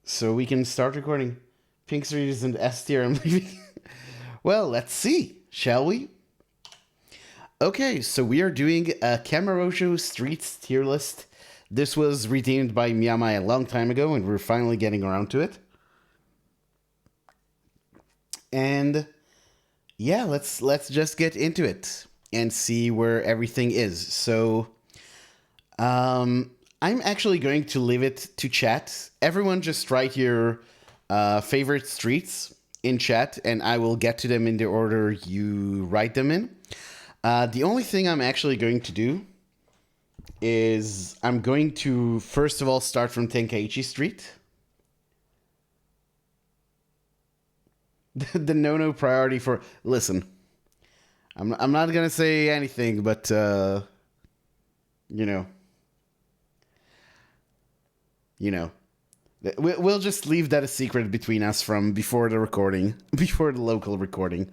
So we can start recording. Pink Street isn't S tier. I'm leaving. Well, let's see, shall we? Okay, so we are doing a Kamurocho Streets tier list. This was redeemed by Miyamai a long time ago, and we're finally getting around to it. And yeah, let's just get into it and see where everything is. So, I'm actually going to leave it to chat. Everyone, just write your favorite streets in chat, and I will get to them in the order you write them in. The only thing I'm actually going to do is I'm going to first of all start from Tenkaichi Street. The no priority for listen. I'm not gonna say anything, but you know, you know, we'll just leave that a secret between us from before the recording, before the local recording.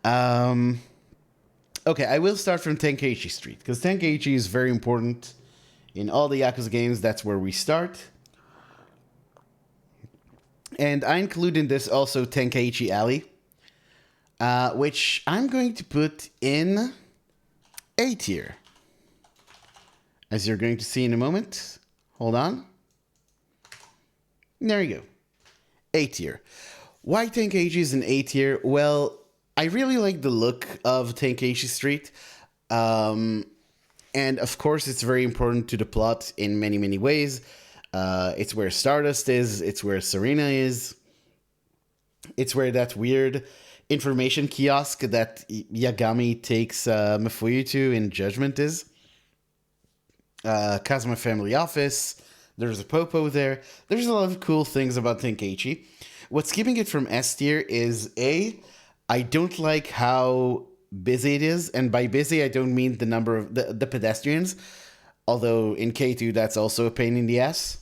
Um, okay, I will start from Tenkaichi Street because Tenkaichi is very important in all the Yakuza games. That's where we start. And I include in this also Tenkaichi Alley, which I'm going to put in A tier. As you're going to see in a moment. Hold on. There you go. A tier. Why Tenkaichi is an A tier? Well, I really like the look of Tenkaichi Street. And of course, it's very important to the plot in many, many ways. It's where Stardust is, it's where Serena is, it's where that weird information kiosk that Yagami takes Mafuyu to in Judgment is. Kazuma family office. There's a Popo there. There's a lot of cool things about Tenkaichi. What's keeping it from S tier is I don't like how busy it is, and by busy I don't mean the number of the pedestrians, although in K2 that's also a pain in the ass.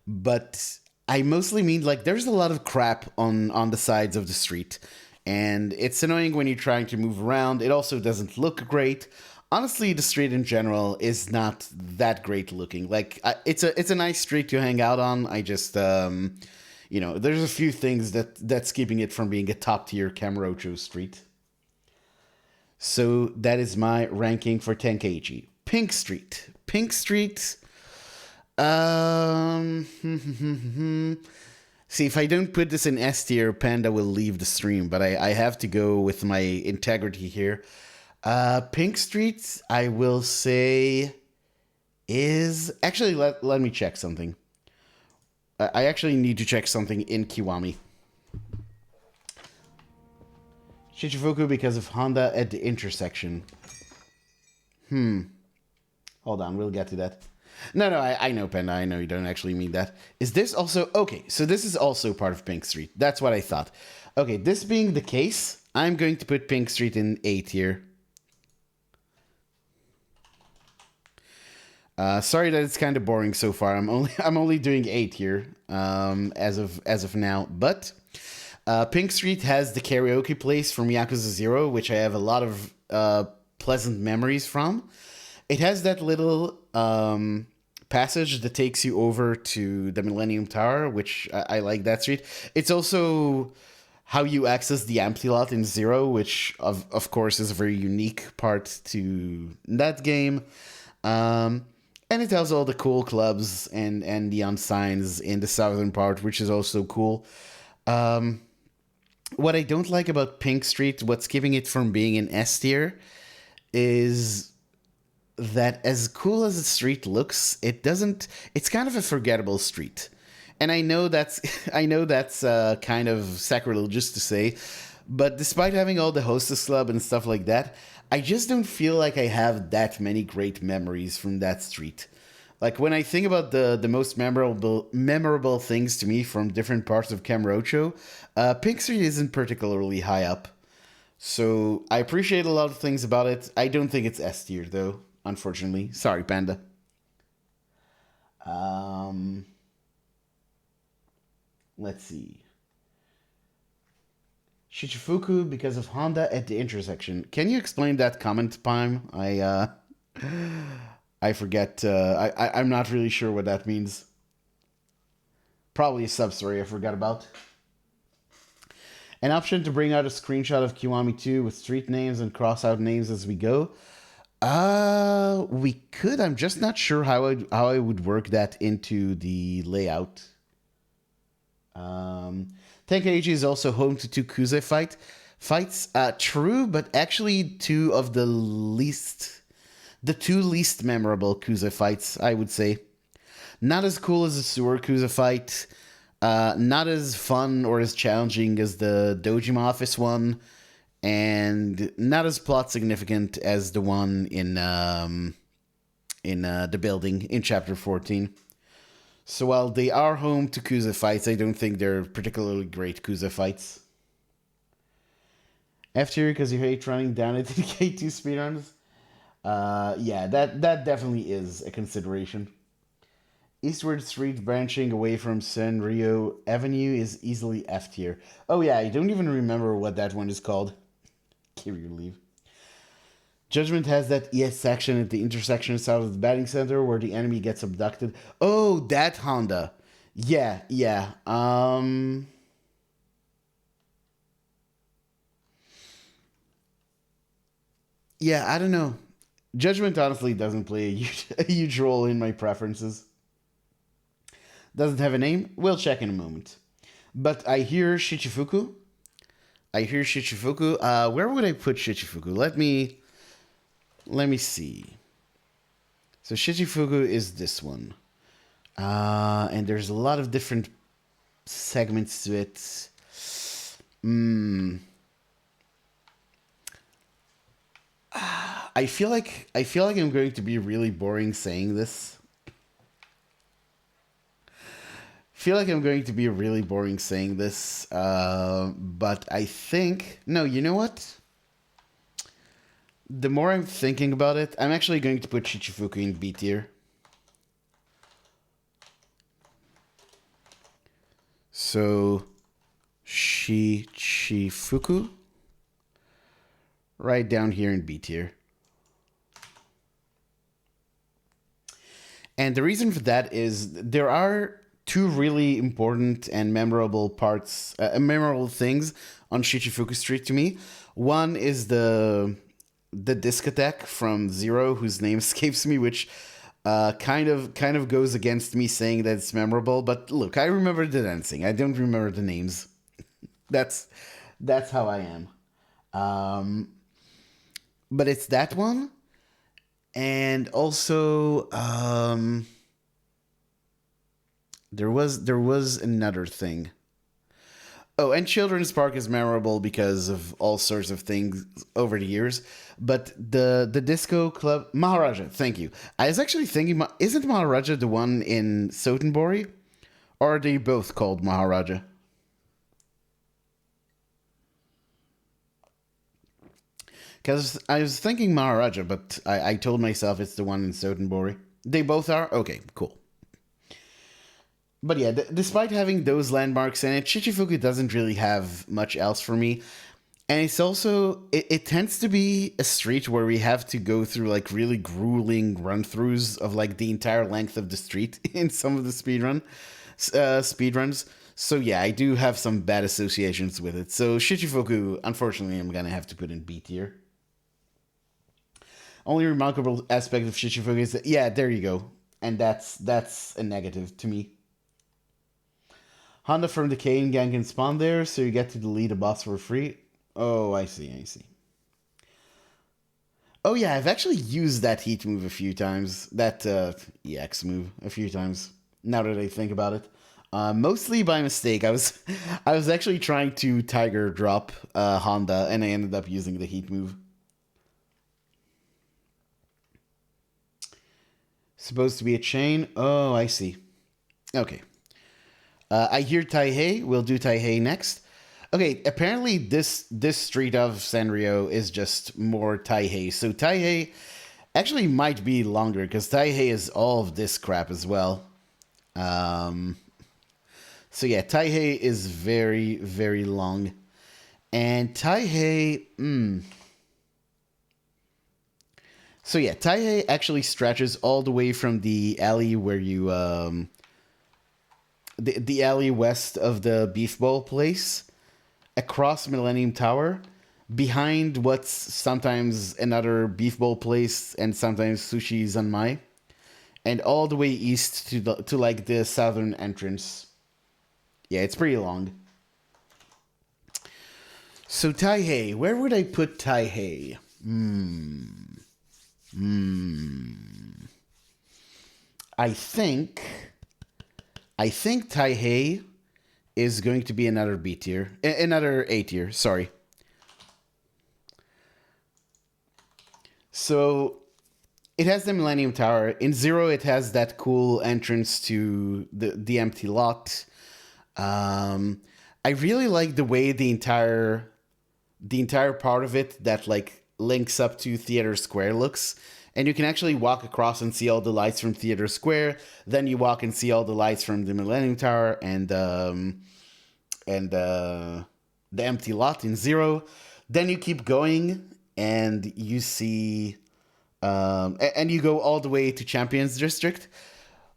But I mostly mean like there's a lot of crap on the sides of the street, and it's annoying when you're trying to move around. It also doesn't look great. Honestly, the street in general is not that great looking. Like it's a nice street to hang out on. I just there's a few things that's keeping it from being a top tier Kamurocho street. So that is my ranking for Tenkaichi. Pink Street. Pink Street. See, if I don't put this in S tier, Panda will leave the stream, but I have to go with my integrity here. Pink Street, I will say, is actually let me check something. I actually need to check something in Kiwami. Shichifuku because of Honda at the intersection. Hold on, we'll get to that. No, I know, Panda. I know you don't actually mean that. Is this also... Okay, so this is also part of Pink Street. That's what I thought. Okay, this being the case, I'm going to put Pink Street in A tier. Sorry that it's kind of boring so far. I'm only doing A tier as of now. But Pink Street has the karaoke place from Yakuza 0, which I have a lot of pleasant memories from. It has that little passage that takes you over to the Millennium Tower, which I like that street. It's also how you access the empty lot in Zero, which of course is a very unique part to that game. And it has all the cool clubs and neon signs in the southern part, which is also cool. What I don't like about Pink Street, what's keeping it from being an S tier, is that as cool as the street looks, it's kind of a forgettable street. And I know that's kind of sacrilegious to say, but despite having all the hostess club and stuff like that, I just don't feel like I have that many great memories from that street. Like when I think about the most memorable things to me from different parts of Kamurocho, Pink Street isn't particularly high up. So I appreciate a lot of things about it. I don't think it's S tier though, unfortunately. Sorry, Panda. Let's see. Shichifuku because of Honda at the intersection. Can you explain that comment, Pime? I forget. I'm not really sure what that means. Probably a sub-story I forgot about. An option to bring out a screenshot of Kiwami 2 with street names and cross out names as we go. We could. I'm just not sure how I would work that into the layout. Tenkaichi is also home to two Kuze fights. True, but actually the two least memorable Kuze fights, I would say. Not as cool as the sewer Kuze fight. Not as fun or as challenging as the Dojima office one, and not as plot significant as the one in the building in chapter 14. So while they are home to Kuze fights, I don't think they're particularly great Kuze fights. F tier because you hate running down into the K2 speedruns. Yeah, that definitely is a consideration. Eastward Street branching away from Senryo Avenue is easily F tier. Oh yeah, I don't even remember what that one is called. Kiryu leave. Judgment has that ES section at the intersection south of the batting center where the enemy gets abducted. Oh, that Honda. Yeah. Yeah, I don't know. Judgment honestly doesn't play a huge role in my preferences. Doesn't have a name? We'll check in a moment. But I hear Shichifuku. Where would I put Shichifuku? Let me see. So Shichifuku is this one. And there's a lot of different segments to it. I feel like I'm going to be really boring saying this. But I think no. You know what? The more I'm thinking about it, I'm actually going to put Shichifuku in B tier. So, Shichifuku, right down here in B tier. And the reason for that is there are two really important and memorable things on Shichifuku Street to me. One is the discotheque from Zero, whose name escapes me, which kind of goes against me saying that it's memorable. But look, I remember the dancing. I don't remember the names. That's how I am. But it's that one, and also there was another thing. Oh, and Children's Park is memorable because of all sorts of things over the years. But the disco club Maharaja, thank you. I was actually thinking, isn't Maharaja the one in Sotenbori, or are they both called Maharaja? Because I was thinking Maharaja, but I told myself it's the one in Sotenbori. They both are? Okay, cool. But yeah, despite having those landmarks in it, Shichifuku doesn't really have much else for me. And it's also, it tends to be a street where we have to go through like really grueling run-throughs of like the entire length of the street in some of the speedruns. So yeah, I do have some bad associations with it. So Shichifuku, unfortunately, I'm gonna have to put in B tier. Only remarkable aspect of Shichifuku is that, yeah, there you go. And that's a negative to me. Honda from the Kane gang can spawn there, so you get to delete a boss for free. Oh, I see. Oh yeah, I've actually used that heat move a few times. That EX move a few times. Now that I think about it, mostly by mistake. I was actually trying to Tiger drop Honda, and I ended up using the heat move. Supposed to be a chain. Oh, I see. Okay. I hear Taihei. We'll do Taihei next. Okay, apparently this street of Sanrio is just more Taihei. So Taihei actually might be longer because Taihei is all of this crap as well. So yeah, Taihei is very, very long. And Taihei, So yeah, Taihei actually stretches all the way from the alley where you the alley west of the Beef Bowl place, across Millennium Tower, behind what's sometimes another Beef Bowl place and sometimes Sushi Zanmai, and all the way east to like the southern entrance. Yeah, it's pretty long. So Taihei, where would I put Taihei? I think Taihei is going to be another B tier, another A tier. Sorry. So it has the Millennium Tower. In Zero, it has that cool entrance to the empty lot. I really like the way the entire part of it that like links up to Theater Square looks. And you can actually walk across and see all the lights from Theater Square. Then you walk and see all the lights from the Millennium Tower and the empty lot in Zero. Then you keep going and you see, and you go all the way to Champions District,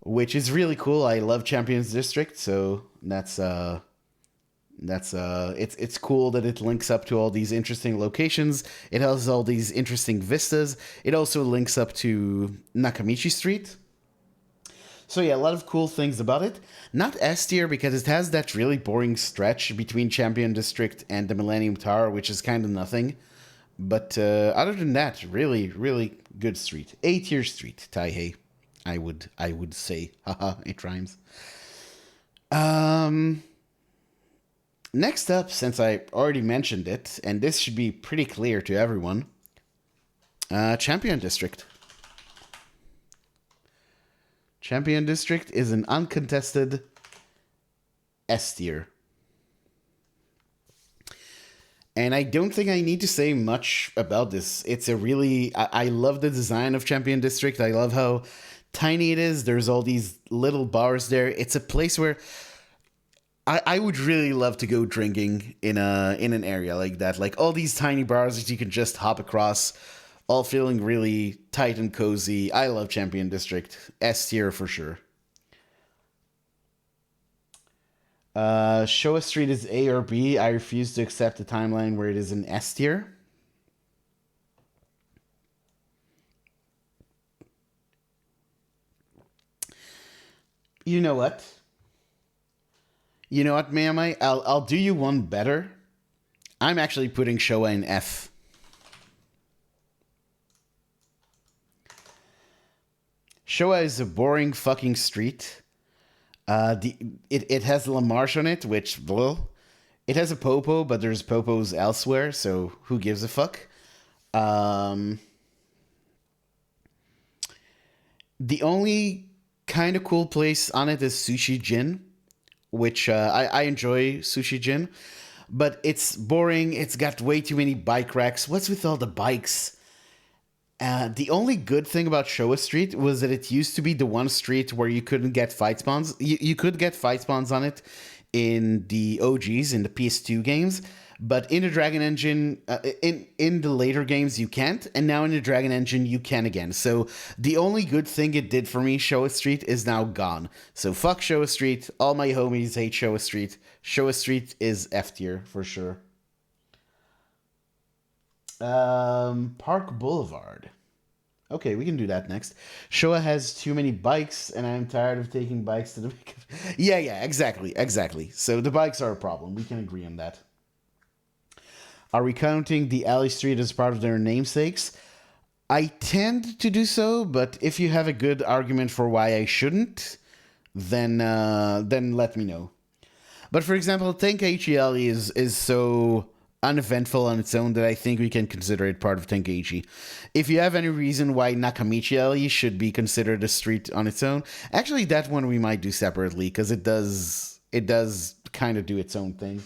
which is really cool. I love Champions District, so that's it's cool that it links up to all these interesting locations. It has all these interesting vistas. It also links up to Nakamichi Street. So yeah, a lot of cool things about it. Not S tier because it has that really boring stretch between Champion District and the Millennium Tower, which is kind of nothing. But other than that, really, really good street. A tier street, Taihei. I would say. Haha, it rhymes. Next up, since I already mentioned it, and this should be pretty clear to everyone, Champion District. Champion District is an uncontested S tier. And I don't think I need to say much about this. It's a really... I love the design of Champion District. I love how tiny it is. There's all these little bars there. It's a place where I would really love to go drinking in an area like that. Like all these tiny bars that you can just hop across, all feeling really tight and cozy. I love Champion District. S tier for sure. Showa Street is A or B. I refuse to accept a timeline where it is an S tier. You know what? You know what, Miami? I'll do you one better. I'm actually putting Showa in F. Showa is a boring fucking street. It has La Marche on it, which well, it has a popo, but there's popos elsewhere, so who gives a fuck? The only kind of cool place on it is Sushi Jin, which I enjoy Sushi Jin, but it's boring. It's got way too many bike racks. What's with all the bikes? The only good thing about Showa Street was that it used to be the one street where you couldn't get fight spawns. You could get fight spawns on it in the OGs, in the PS2 games, but in the Dragon Engine, in the later games you can't, and now in the Dragon Engine you can again. So the only good thing it did for me, Showa Street, is now gone. So fuck Showa Street. All my homies hate Showa Street. Showa Street is F tier for sure. Park Boulevard. Okay, we can do that next. Showa has too many bikes, and I'm tired of taking bikes to the... yeah, exactly. So the bikes are a problem. We can agree on that. Are we counting the alley street as part of their namesakes? I tend to do so, but if you have a good argument for why I shouldn't, then let me know. But for example, Tenkaichi Alley is so uneventful on its own that I think we can consider it part of Tenkaichi. If you have any reason why Nakamichi Alley should be considered a street on its own, actually that one we might do separately because it does kind of do its own thing.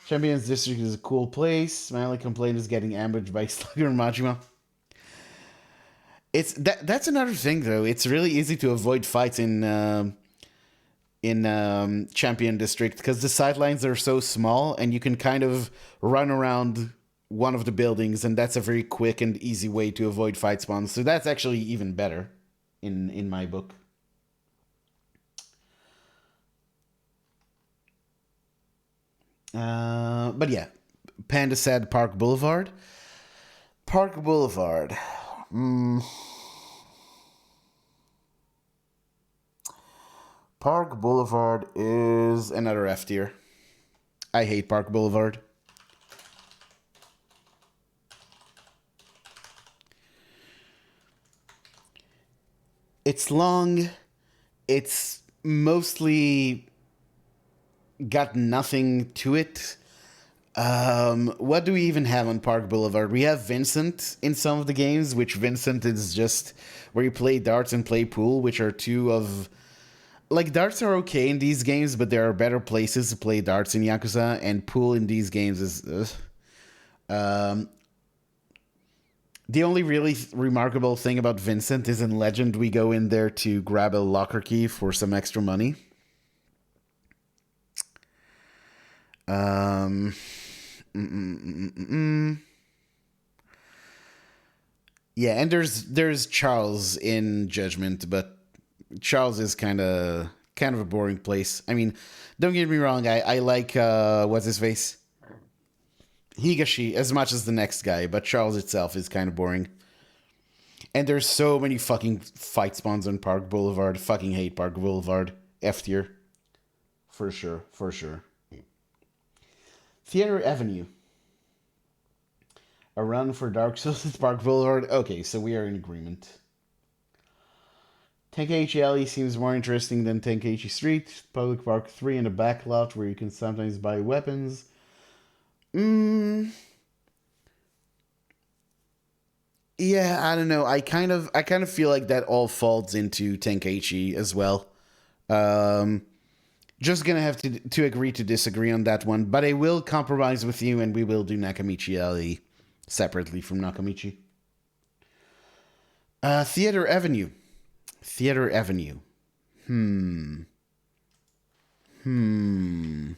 Champions District is a cool place. My only complaint is getting ambushed by Slugger and Majima. That's another thing though. It's really easy to avoid fights in Champion District because the sidelines are so small and you can kind of run around one of the buildings, and that's a very quick and easy way to avoid fight spawns. So that's actually even better in my book. But yeah, Panda said Park Boulevard. Park Boulevard. Mm, Park Boulevard is another F tier. I hate Park Boulevard. It's long. It's mostly got nothing to it. What do we even have on Park Boulevard? We have Vincent in some of the games, which Vincent is just where you play darts and play pool, which are two of like darts are okay in these games, but there are better places to play darts in Yakuza, and pool in these games is. The only really remarkable thing about Vincent is in Legend we go in there to grab a locker key for some extra money. Um, yeah, and there's Charles in Judgment, but Charles is kind of a boring place. I mean, don't get me wrong, I like what's his face? Higashi as much as the next guy, but Charles itself is kind of boring. And there's so many fucking fight spawns on Park Boulevard. Fucking hate Park Boulevard. F tier. For sure, for sure. Theater Avenue. A run for Dark Souls at Park Boulevard. Okay, so we are in agreement. Tenkaichi Alley seems more interesting than Tenkaichi Street. Public Park 3 in the back lot where you can sometimes buy weapons. Yeah, I don't know. I kind of feel like that all falls into Tenkaichi as well. Um, just gonna have to agree to disagree on that one, but I will compromise with you, and we will do Nakamichi Alley separately from Nakamichi. Theater Avenue. Theater Avenue. Hmm. Hmm.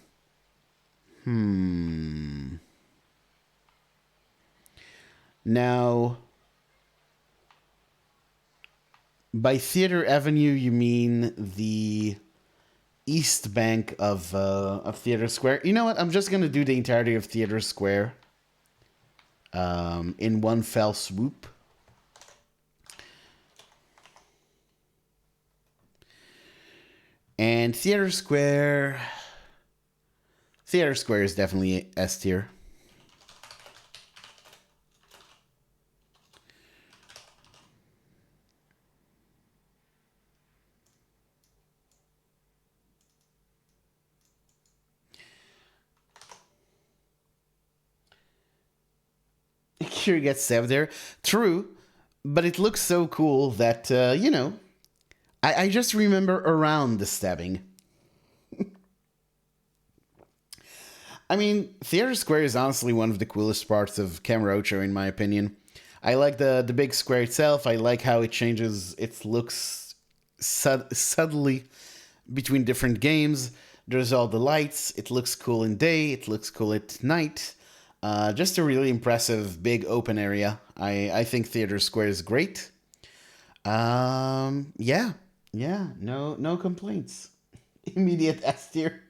Hmm. Now, by Theater Avenue, you mean the east bank of Theater Square. You know what? I'm just gonna do the entirety of Theater Square in one fell swoop. And Theater Square is definitely S tier. Here gets saved there. True, but it looks so cool that I just remember around the stabbing. I mean, Theater Square is honestly one of the coolest parts of Kamurocho, in my opinion. I like the big square itself. I like how it changes its looks subtly between different games. There's all the lights. It looks cool in day. It looks cool at night. Just a really impressive big open area. I think Theater Square is great. Yeah, yeah. No complaints. Immediate S tier.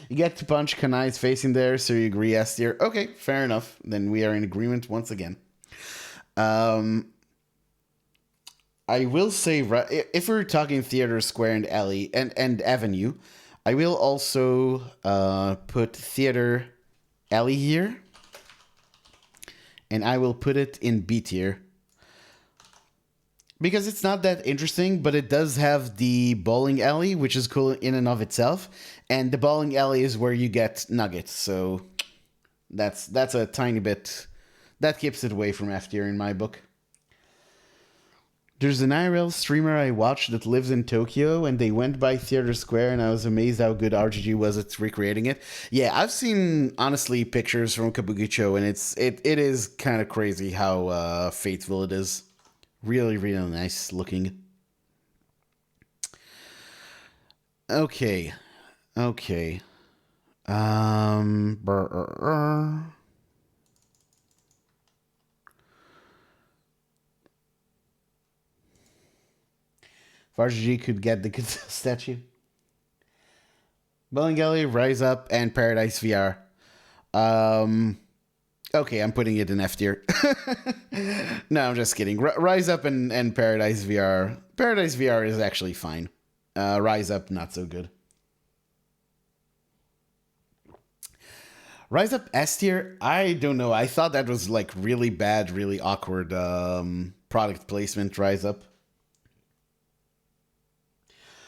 You get to punch Kanai's face in there, so you agree S tier. Okay, fair enough. Then we are in agreement once again. Um, I will say, if we're talking Theater Square and Alley and Avenue, I will also put Theater Alley here, and I will put it in B tier because it's not that interesting, but it does have the bowling alley, which is cool in and of itself, and the bowling alley is where you get nuggets. So that's a tiny bit that keeps it away from F tier in my book. There's an IRL streamer I watched that lives in Tokyo, and they went by Theater Square, and I was amazed how good RGG was at recreating it. Yeah, I've seen honestly pictures from Kabukicho, and it is kind of crazy how faithful it is. Really, really nice looking. Okay, okay. Brr, brr, brr. If RGG could get the statue. Bowling Alley, Rise Up, and Paradise VR. Um, okay, I'm putting it in F tier. No, I'm just kidding. Rise Up and Paradise VR. Paradise VR is actually fine. Rise Up, not so good. Rise Up S tier, I don't know. I thought that was like really bad, really awkward product placement. Rise Up.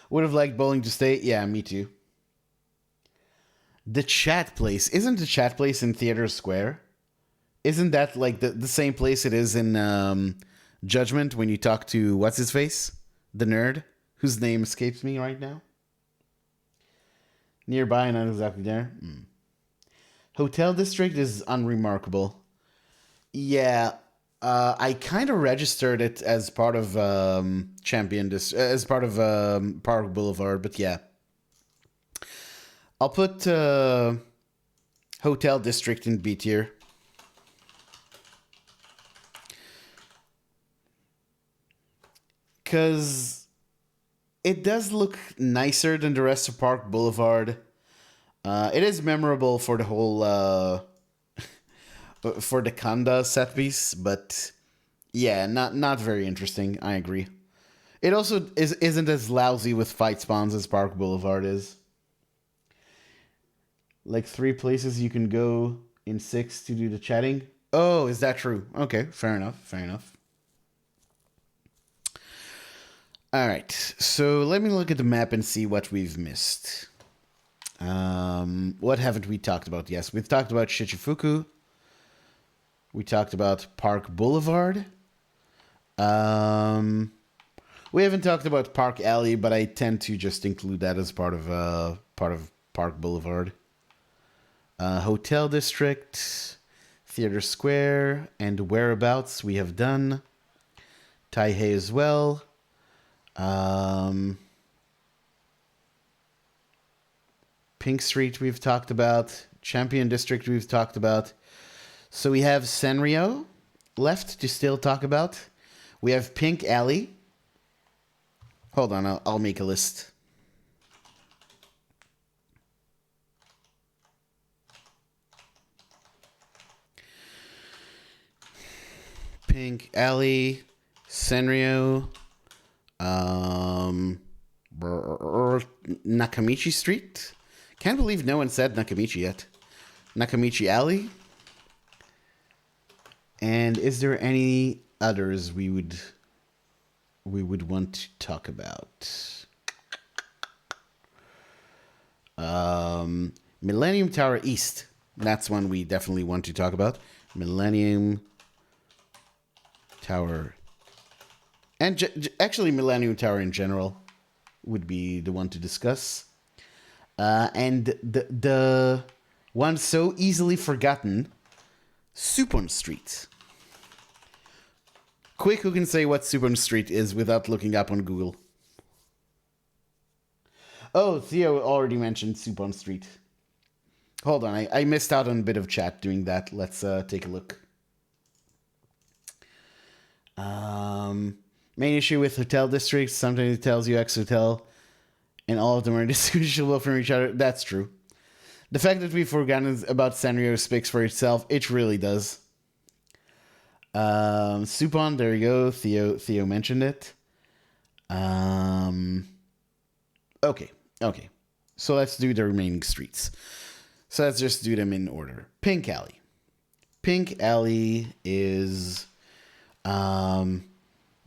Would have liked bowling to stay. Yeah, me too. The chat place. Isn't the chat place in Theater Square? Isn't that like the same place it is in Judgment when you talk to what's his face? The nerd, whose name escapes me right now. Nearby, not exactly there. Hotel District is unremarkable. Yeah, I kind of registered it as part of as part of Park Boulevard, but yeah, I'll put Hotel District in B tier. Because it does look nicer than the rest of Park Boulevard. It is memorable for the whole for the Kanda set piece, but yeah, not very interesting. I agree. It also isn't as lousy with fight spawns as Park Boulevard is. Like 3 places you can go in 6 to do the chatting. Oh, is that true? Okay, fair enough. Fair enough. All right, so let me look at the map and see what we've missed. What haven't we talked about? Yes, we've talked about Shichifuku. We talked about Park Boulevard. We haven't talked about Park Alley, but I tend to just include that as part of Park Boulevard. Hotel District, Theater Square, and Whereabouts we have done. Taihei as well. Pink Street we've talked about. Champion District we've talked about. So we have Sanrio left to still talk about. We have Pink Alley. Hold on, I'll make a list. Pink Alley, Sanrio, Nakamichi Street. Can't believe no one said Nakamichi yet. Nakamichi Alley. And is there any others we would want to talk about? Millennium Tower East. That's one we definitely want to talk about. Millennium Tower. And actually, Millennium Tower in general would be the one to discuss. And the one so easily forgotten, Supon Street. Quick, who can say what Supon Street is without looking up on Google? Oh, Theo already mentioned Supon Street. Hold on, I missed out on a bit of chat doing that. Let's take a look. Main issue with hotel districts, sometimes it tells you X hotel, and all of them are distinguishable from each other. That's true. The fact that we've forgotten about Sanrio speaks for itself. It really does. Supon, there you go. Theo mentioned it. Okay. So let's do the remaining streets. So let's just do them in order. Pink Alley. Pink Alley is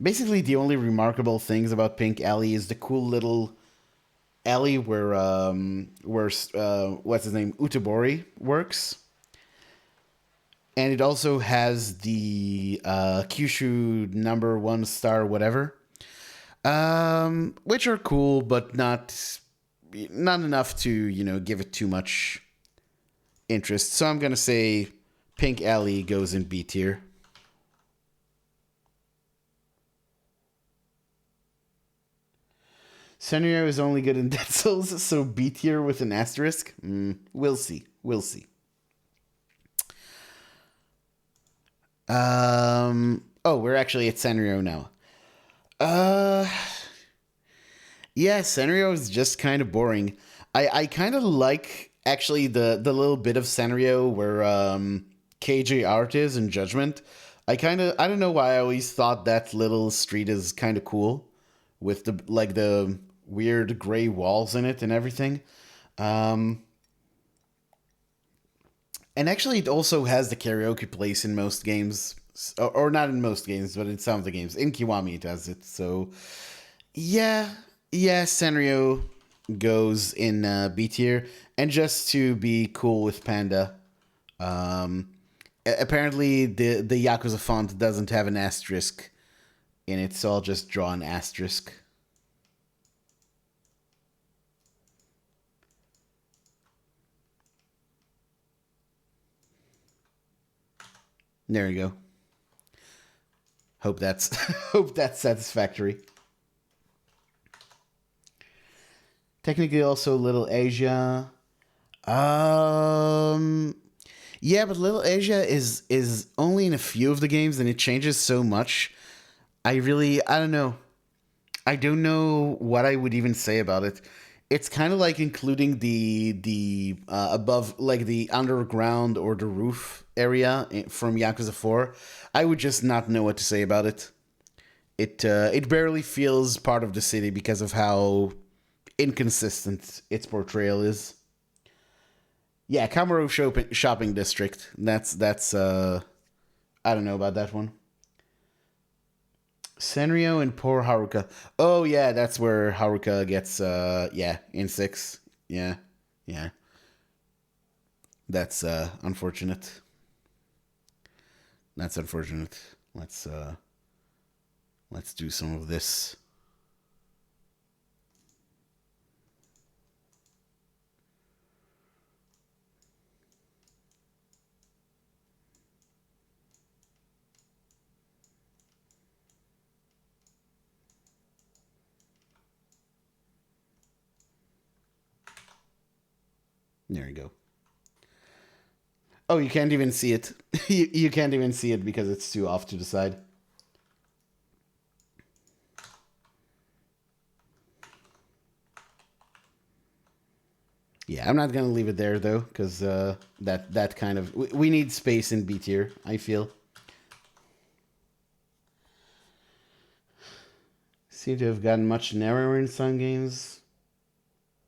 basically the only remarkable things about Pink Alley is the cool little alley where what's his name, Utabori works. And it also has the Kyushu number 1 star whatever, which are cool, but not enough to give it too much interest. So I'm gonna say Pink Alley goes in B tier. Sanrio is only good in Dead Souls, so B tier with an asterisk. We'll see. Oh, we're actually at Sanrio now. Yeah, Sanrio is just kind of boring. I kind of like actually the little bit of Sanrio where KJ Art is in Judgment. I don't know why I always thought that little street is kind of cool with the weird gray walls in it and everything. Um, and actually, it also has the karaoke place in most games, or not in most games, but in some of the games. In Kiwami, it has it. So yeah, yeah, Sanrio goes in B tier, and just to be cool with Panda, um, apparently the Yakuza font doesn't have an asterisk in it, so I'll just draw an asterisk. There you go. Hope that's hope that's satisfactory. Technically, also Little Asia. Um, yeah, but Little Asia is only in a few of the games, and it changes so much. I don't know. I don't know what I would even say about it. It's kind of like including the above, like the underground or the roof area from Yakuza 4. I would just not know what to say about it. It barely feels part of the city because of how inconsistent its portrayal is. Yeah, Kamurocho shopping district. That's I don't know about that one. Senryo and poor Haruka. Oh yeah, that's where Haruka gets yeah, in 6. Yeah. Yeah. That's unfortunate. That's unfortunate. Let's do some of this. There you go. Oh, you can't even see it. You can't even see it because it's too off to the side. Yeah, I'm not gonna leave it there though, because that kind of we need space in B tier. I feel seem to have gotten much narrower in some games.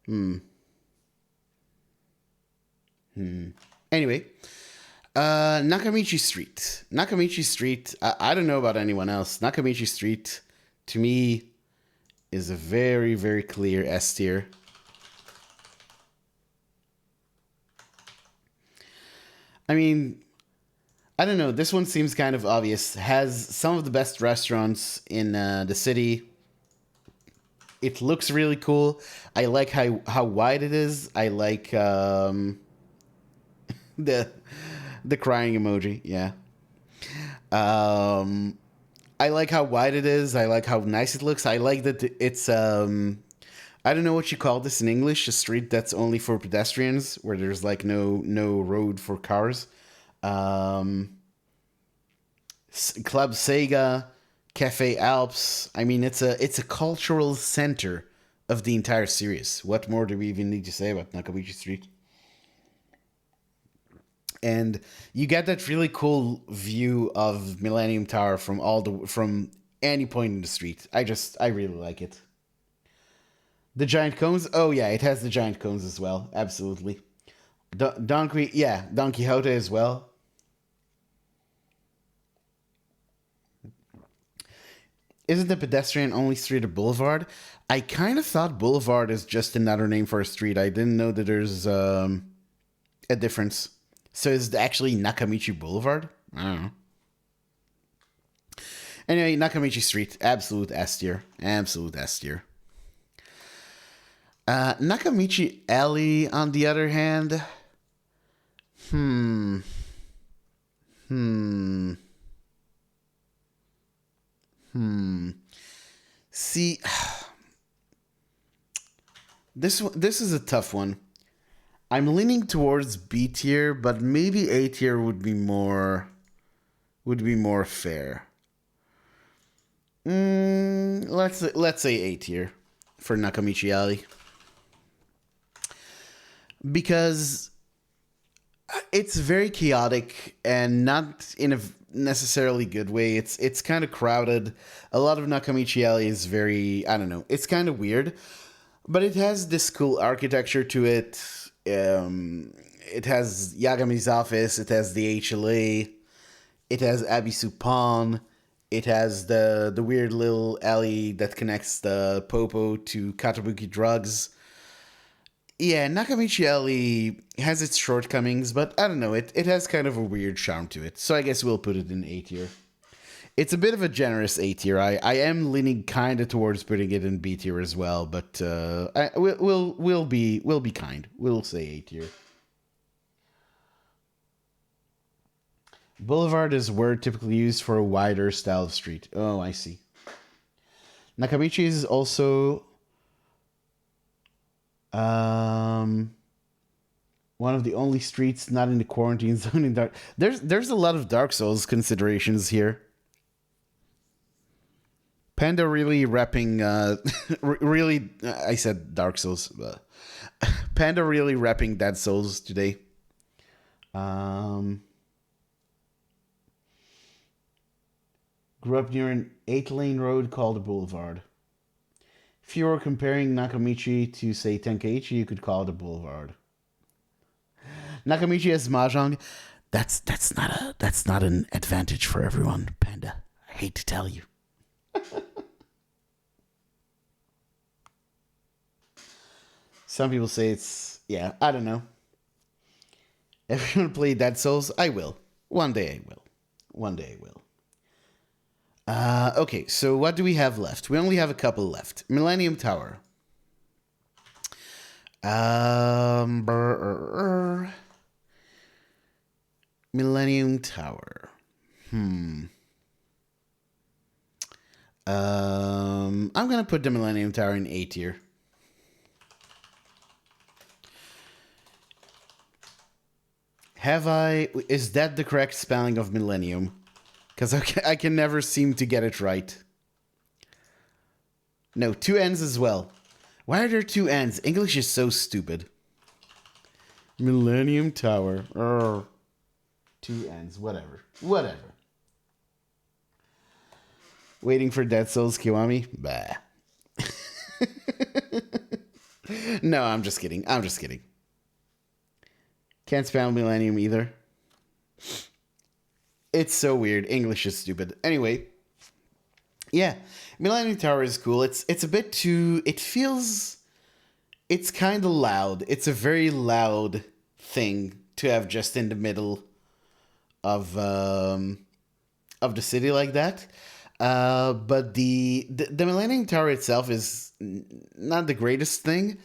Hmm. Hmm. Anyway, Nakamichi Street. Nakamichi Street. I don't know about anyone else. Nakamichi Street, to me, is a very very clear S tier. I mean, I don't know. This one seems kind of obvious. Has some of the best restaurants in the city. It looks really cool. I like how wide it is. I like the the crying emoji. Yeah. Um, I like how wide it is. I like how nice it looks. I like that it's I don't know what you call this in English. A street that's only for pedestrians, where there's like no road for cars. Um, Club Sega, Cafe Alps. I mean, it's a cultural center of the entire series. What more do we even need to say about Nakamichi Street? And you get that really cool view of Millennium Tower from any point in the street. I really like it. The giant cones. Oh yeah, it has the giant cones as well. Absolutely. Don Quixote as well. Isn't the pedestrian only street a boulevard? I kind of thought boulevard is just another name for a street. I didn't know that there's a difference. So is it actually Nakamichi Boulevard? I don't know. Anyway, Nakamichi Street, absolute S tier. Absolute S tier. Nakamichi Alley, on the other hand, hmm, hmm, hmm. See, this is a tough one. I'm leaning towards B tier, but maybe A tier would be more fair. Let's say A tier. for Nakamichi Alley. Because it's very chaotic and not in a necessarily good way. It's kind of crowded. A lot of Nakamichi Alley is very, I don't know, it's kind of weird, but it has this cool architecture to it. It has Yagami's office. It has the HLA. It has Abisu Pawn. It has the weird little alley that connects the Popo to Katabuki Drugs. Yeah, Nakamichi Alley has its shortcomings, but I don't know, it has kind of a weird charm to it. So I guess we'll put it in A tier. It's a bit of a generous A tier. I am leaning kind of towards putting it in B tier as well, but we'll be kind. We'll say A tier. Boulevard is a word typically used for a wider style of street. Oh, I see. Nakamichi is also one of the only streets not in the quarantine zone in Dark. There's a lot of Dark Souls considerations here. Panda really repping, really, I said Dark Souls. Panda really repping Dead Souls today. Grew up near an 8-lane road called a boulevard. If you were comparing Nakamichi to, say, Tenkaichi, you could call it a boulevard. Nakamichi has mahjong. That's not an advantage for everyone, Panda. I hate to tell you. Some people say it's, yeah, I don't know. If you want to play Dead Souls, I will. One day I will. One day I will. Okay, so what do we have left? We only have a couple left. Millennium Tower. Millennium Tower. I'm gonna put the Millennium Tower in A tier. Is that the correct spelling of millennium? Because I can never seem to get it right. No, 2 N's as well. Why are there 2 N's? English is so stupid. Millennium Tower. 2 N's, whatever. Whatever. Waiting for Dead Souls Kiwami? Bah. No, I'm just kidding. I'm just kidding. Can't spell millennium either. It's so weird. English is stupid. Anyway, yeah, Millennium Tower is cool. It's a bit too. It feels. It's kind of loud. It's a very loud thing to have just in the middle of the city like that. But the Millennium Tower itself is not the greatest thing.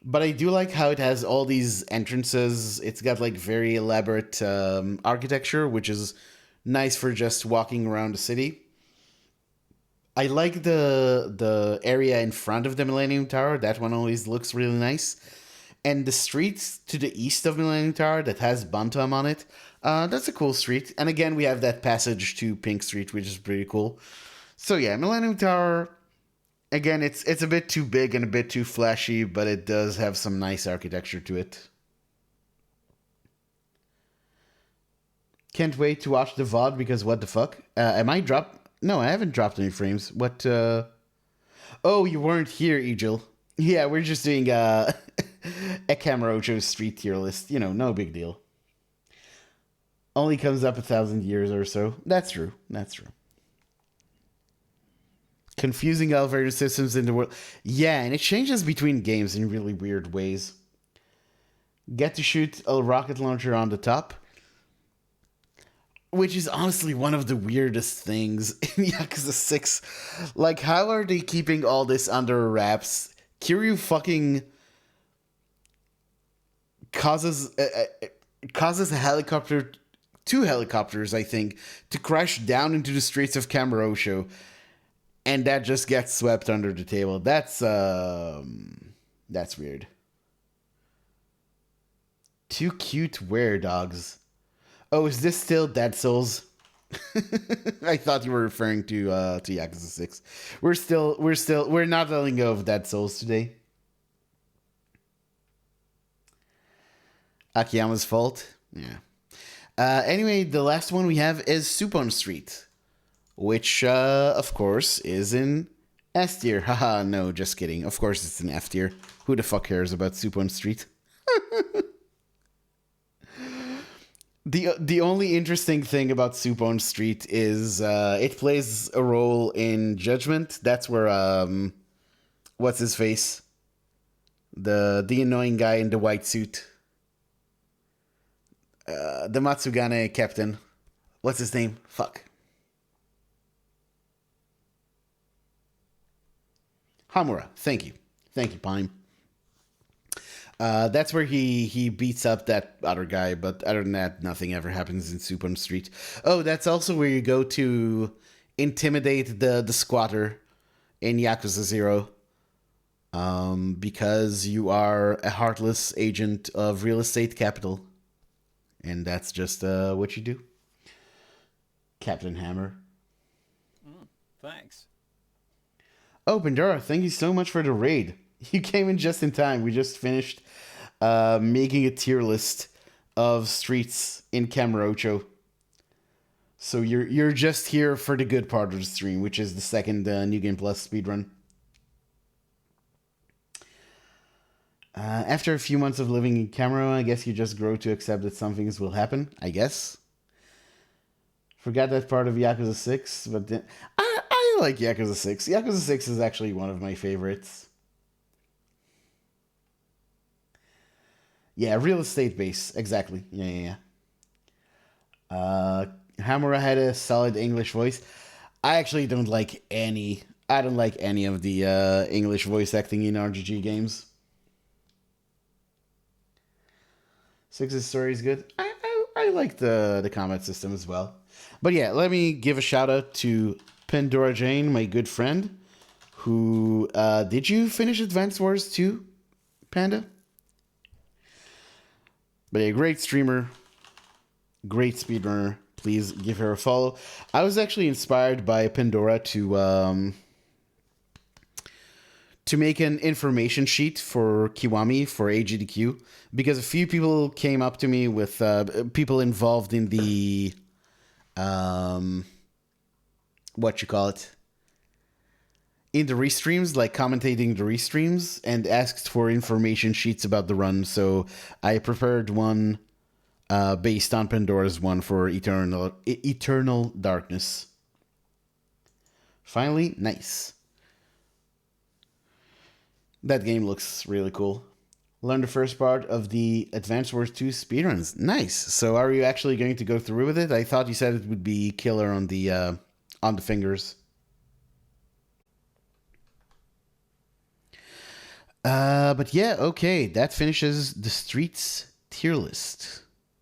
But I do like how it has all these entrances. It's got like very elaborate architecture, which is nice for just walking around the city. I like the area in front of the Millennium Tower. That one always looks really nice. And the street to the east of Millennium Tower that has Bantam on it, that's a cool street. And again, we have that passage to Pink Street, which is pretty cool. So yeah, Millennium Tower. Again, it's a bit too big and a bit too flashy, but it does have some nice architecture to it. Can't wait to watch the VOD because what the fuck? Am I dropped? No, I haven't dropped any frames. What? Oh, you weren't here, Egil. Yeah, we're just doing a Kamurocho street tier list. You know, no big deal. Only comes up 1,000 years or so. That's true. That's true. Confusing elevator systems in the world. Yeah, and it changes between games in really weird ways. Get to shoot a rocket launcher on the top. Which is honestly one of the weirdest things in Yakuza 6. Like, how are they keeping all this under wraps? Kiryu fucking causes a helicopter, 2 helicopters, I think, to crash down into the streets of Kamurocho. And that just gets swept under the table. That's weird. 2 cute were dogs. Oh, is this still Dead Souls? I thought you were referring to Yakuza 6. We're not letting go of Dead Souls today. Akiyama's fault. Yeah. Anyway, the last one we have is Supon Street, which, of course, is in S tier. Haha, no, just kidding. Of course it's in F tier. Who the fuck cares about Supon Street? The only interesting thing about Supon Street is it plays a role in Judgment. That's where what's his face, the annoying guy in the white suit, the Matsugane captain. What's his name? Fuck. Hamura. Thank you, Pine. That's where he beats up that other guy, but other than that, nothing ever happens in Supon Street. Oh, that's also where you go to intimidate the squatter in Yakuza 0. Because you are a heartless agent of real estate capital. And that's just what you do. Captain Hammer. Thanks. Oh, Pandora, thank you so much for the raid. You came in just in time. We just finished making a tier list of streets in Kamurocho. So you're just here for the good part of the stream, which is the second New Game Plus speedrun. After a few months of living in Camera, I guess you just grow to accept that some things will happen, I guess. Forgot that part of Yakuza 6, but then, I like Yakuza 6. Yakuza 6 is actually one of my favorites. Yeah, real estate base, exactly. Yeah. Hamura had a solid English voice. I actually don't like any. I don't like any of the English voice acting in RGG games. Six's story is good. I like the combat system as well. But yeah, let me give a shout out to Pandora Jane, my good friend, who did you finish Advance Wars 2, Panda? But a great streamer, great speedrunner. Please give her a follow. I was actually inspired by Pandora to make an information sheet for Kiwami for AGDQ because a few people came up to me with people involved in the what you call it, in the restreams, like commentating the restreams, and asked for information sheets about the run. So I prepared one based on Pandora's one for Eternal Darkness. Finally, nice. That game looks really cool. Learn the first part of the Advance Wars 2 speedruns. Nice. So are you actually going to go through with it? I thought you said it would be killer on the fingers. But yeah, okay. That finishes the Streets tier list.